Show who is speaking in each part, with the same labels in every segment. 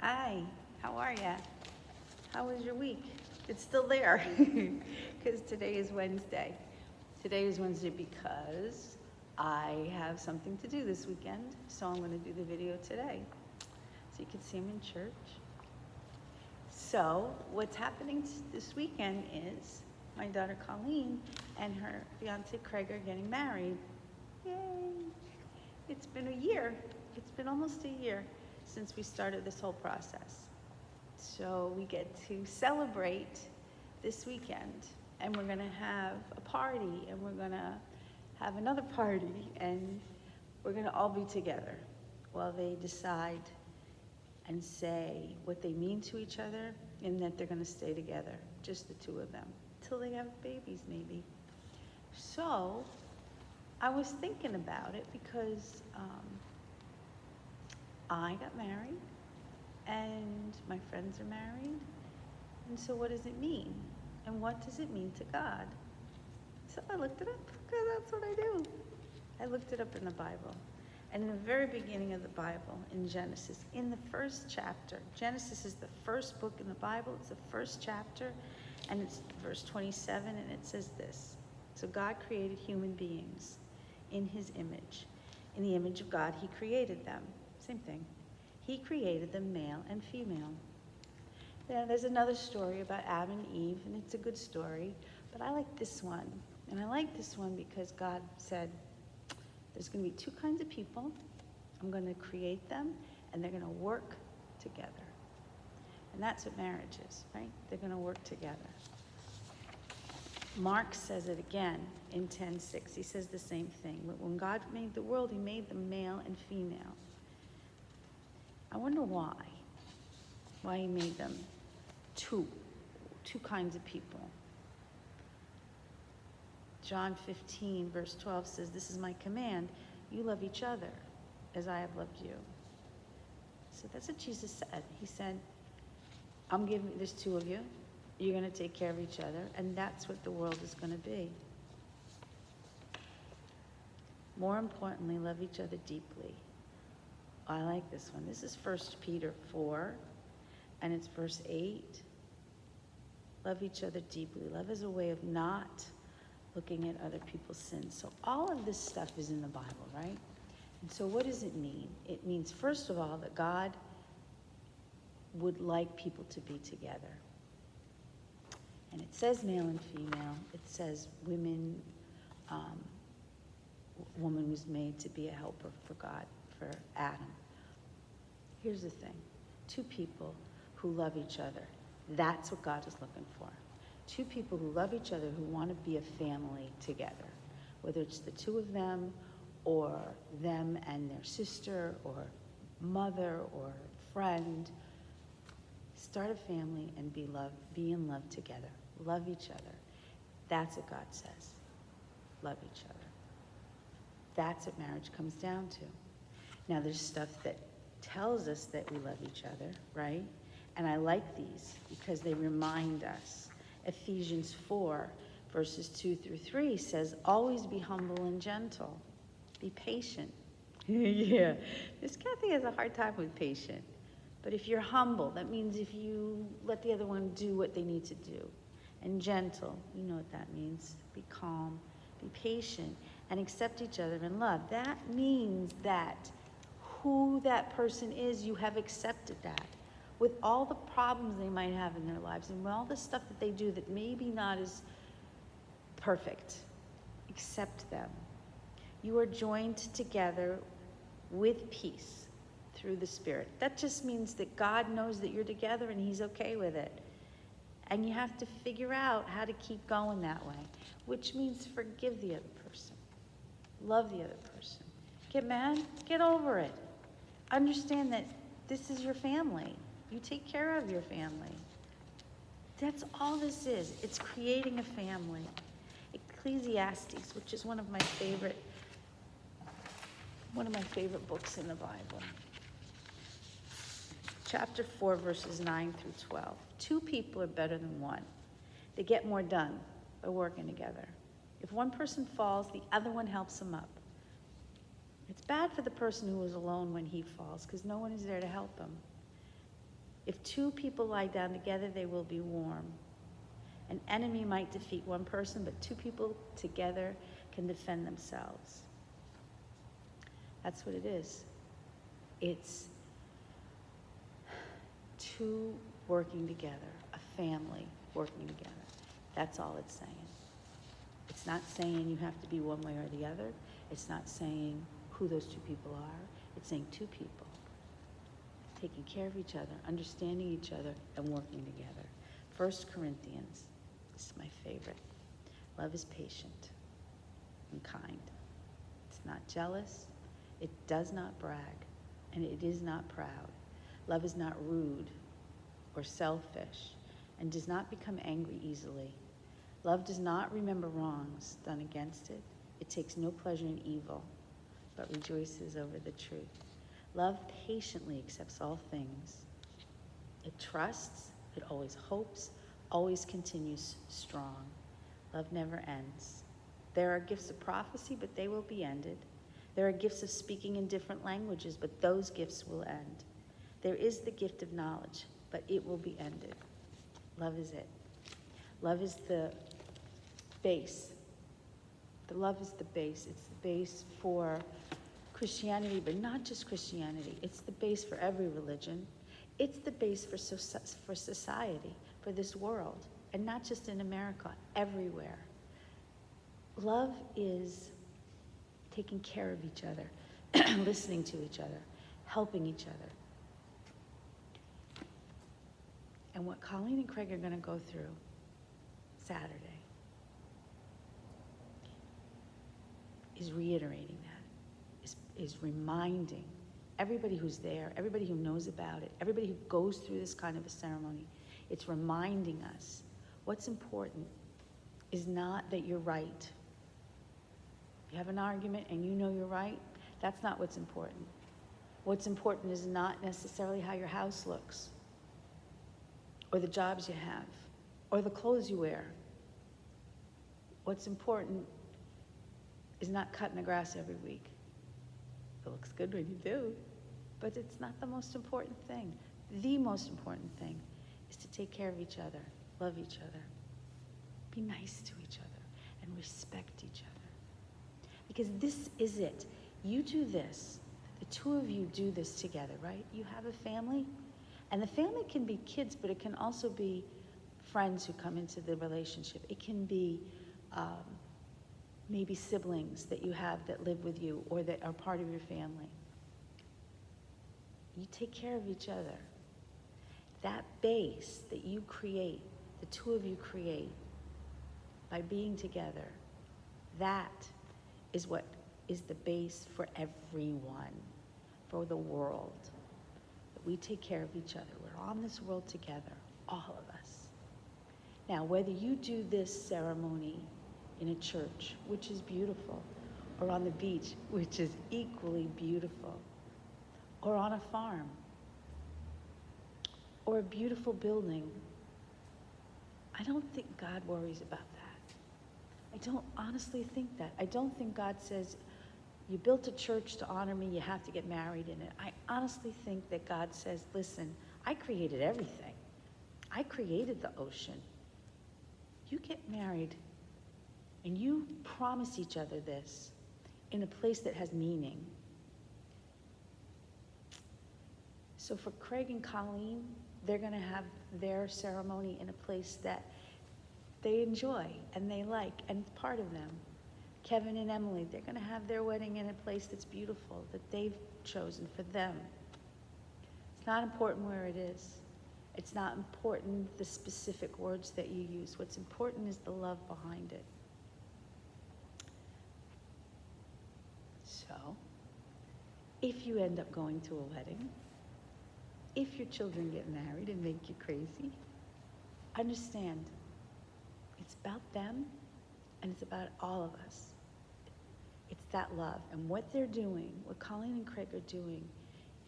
Speaker 1: Hi, how are ya? How was your week? It's still there because today is Wednesday. Today is Wednesday because I have something to do this weekend, so I'm going to do the video today. So you can see I'm in church. So what's happening this weekend is my daughter Colleen and her fiance Craig are getting married. Yay! It's been a year. It's been almost a year since we started this whole process. So we get to celebrate this weekend, and we're gonna have a party, and we're gonna have another party, and we're gonna all be together while they decide and say what they mean to each other, and that they're gonna stay together, just the two of them, till they have babies maybe. So I was thinking about it because I got married and my friends are married. And so what does it mean? And what does it mean to God? So I looked it up because that's what I do. I looked it up in the Bible. And in the very beginning of the Bible, in Genesis, in the first chapter, Genesis is the first book in the Bible, it's the first chapter, and it's verse 27, and it says this. So God created human beings in his image. In the image of God, he created them. Same thing. He created them male and female. Now, there's another story about Adam and Eve, and it's a good story, but I like this one. And I like this one because God said, there's going to be two kinds of people. I'm going to create them, and they're going to work together. And that's what marriage is, right? They're going to work together. Mark says it again in 10:6. He says the same thing. When God made the world, he made them male and female. I wonder why he made them two kinds of people. John 15, verse 12 says, this is my command, you love each other as I have loved you. So that's what Jesus said. He said, there's two of you, you're going to take care of each other, and that's what the world is going to be. More importantly, love each other deeply. I like this one. This is 1 Peter 4, and it's verse 8. Love each other deeply. Love is a way of not looking at other people's sins. So all of this stuff is in the Bible, right? And so what does it mean? It means, first of all, that God would like people to be together. And it says male and female. It says woman was made to be a helper for God, for Adam. Here's the thing. Two people who love each other. That's what God is looking for. Two people who love each other, who want to be a family together. Whether it's the two of them, or them and their sister, or mother, or friend. Start a family and be in love together. Love each other. That's what God says. Love each other. That's what marriage comes down to. Now there's stuff that tells us that we love each other, right? And I like these because they remind us. Ephesians 4, verses 2 through 3 says, always be humble and gentle. Be patient. Yeah, Miss Kathy has a hard time with patient. But if you're humble, that means if you let the other one do what they need to do. And gentle, you know what that means. Be calm, be patient, and accept each other in love. That means that who that person is, you have accepted that. With all the problems they might have in their lives and with all the stuff that they do that maybe not as perfect, accept them. You are joined together with peace through the Spirit. That just means that God knows that you're together and he's okay with it. And you have to figure out how to keep going that way, which means forgive the other person. Love the other person. Get mad? Get over it. Understand that this is your family. You take care of your family. That's all this is. It's creating a family. Ecclesiastes, which is one of my favorite books in the Bible. Chapter 4, verses 9 through 12. Two people are better than one. They get more done by working together. If one person falls, the other one helps him up. It's bad for the person who is alone when he falls because no one is there to help him. If two people lie down together, they will be warm. An enemy might defeat one person, but two people together can defend themselves. That's what it is. It's two working together, a family working together. That's all it's saying. It's not saying you have to be one way or the other. It's not saying who those two people are. It's saying two people taking care of each other, understanding each other, and working together. 1 Corinthians, this is my favorite. Love is patient and kind. It's not jealous. It does not brag, and it is not proud. Love is not rude or selfish, and does not become angry easily. Love does not remember wrongs done against it. It takes no pleasure in evil, but rejoices over the truth. Love patiently accepts all things. It trusts, it always hopes, always continues strong. Love never ends. There are gifts of prophecy, but they will be ended. There are gifts of speaking in different languages, but those gifts will end. There is the gift of knowledge, but it will be ended. Love is it. Love is the base. The love is the base. It's the base for Christianity, but not just Christianity. It's the base for every religion. It's the base for society, for this world, and not just in America, everywhere. Love is taking care of each other, listening to each other, helping each other. And what Colleen and Craig are going to go through Saturday is reiterating that, is reminding everybody who's there, everybody who knows about it, everybody who goes through this kind of a ceremony, it's reminding us what's important is not that you're right. You have an argument and you know you're right, that's not what's important. What's important is not necessarily how your house looks, or the jobs you have, or the clothes you wear. What's important is not cutting the grass every week. It looks good when you do, but it's not the most important thing. The most important thing is to take care of each other, love each other, be nice to each other, and respect each other. Because this is it. You do this, the two of you do this together, right? You have a family, and the family can be kids, but it can also be friends who come into the relationship. It can be maybe siblings that you have that live with you or that are part of your family. You take care of each other. That base that you create, the two of you create, by being together, that is what is the base for everyone, for the world. That we take care of each other. We're on this world together, all of us. Now, whether you do this ceremony in a church, which is beautiful, or on the beach, which is equally beautiful, or on a farm, or a beautiful building, I don't think God worries about that. I don't honestly think that. I don't think God says, you built a church to honor me, you have to get married in it. I honestly think that God says, listen, I created everything. I created the ocean. You get married and you promise each other this in a place that has meaning. So for Craig and Colleen, they're going to have their ceremony in a place that they enjoy and they like and it's part of them. Kevin and Emily, they're going to have their wedding in a place that's beautiful, that they've chosen for them. It's not important where it is. It's not important the specific words that you use. What's important is the love behind it. So, if you end up going to a wedding, if your children get married and make you crazy, understand it's about them and it's about all of us. It's that love. And what they're doing, what Colleen and Craig are doing,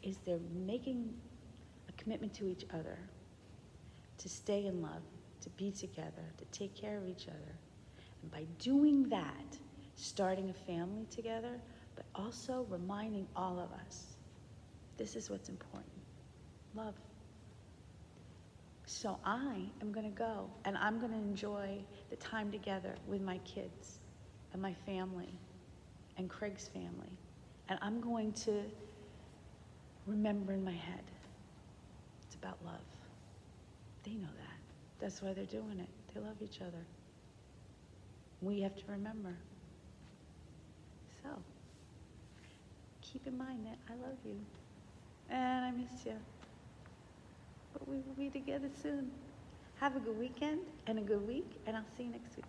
Speaker 1: is they're making a commitment to each other to stay in love, to be together, to take care of each other. And by doing that, starting a family together, but also reminding all of us, this is what's important. Love. So I am going to go, and I'm going to enjoy the time together with my kids and my family and Craig's family. And I'm going to remember in my head, it's about love. They know that. That's why they're doing it. They love each other. We have to remember. So, keep in mind that I love you. And I miss you. But we will be together soon. Have a good weekend and a good week, and I'll see you next week.